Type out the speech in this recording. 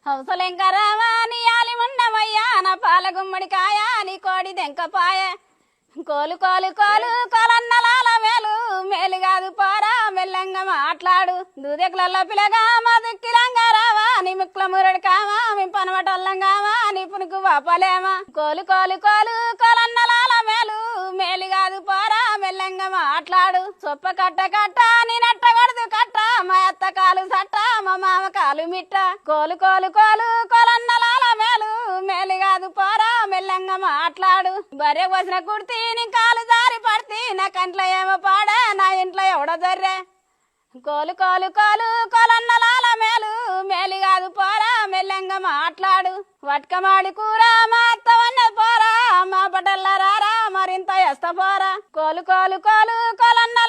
హంసలింగరామా నీ ఆలి ఉండమయ్యా నా పాల గుమ్మడికాయ నీ కోడి దెంకపాయ కోలు కోలు కోలు కోలన్నలాల మేలు మేలు కాదు పోరా మెల్లంగా మాట్లాడు దూదెకులలో పిలగా మా దుక్కిలంగా రావా నీ ముక్కుల మురడు కావా మీ పనమటొల్లంగావా నీ పునుకు వాపలేమా కోలు కోలు కోలు కోలన్నలాల మేలు మేలు కాదు పోరా మెల్లంగా మాట్లాడు సొప్ప కట్ట కట్ట నీ నట్ట కొడుతు కట్ట మా అత్త కాలు సట్ట మా మామ కాలు మిట్ట కోలు కోలు కోలు కోలన్నలాల మేలు మేలు కాదు పోరా మెల్లంగా మాట్లాడు బర్రె పోసిన కుర్తి నీ కాలు జారి పడితే నా కంట్లో ఏమో పాడా నా ఇంట్లో ఎవడో దర్రే కోలు కోలు కోలు కోలన్నలాల మేలు మేలు కాదు పోరా మెల్లంగా మాట్లాడు వట్కమాడి కూర మా అత్త వన్నది పోరా మా పటల్ల రారా మరింత ఎస్త పోరా కోలు కోలు కోలు కోలన్న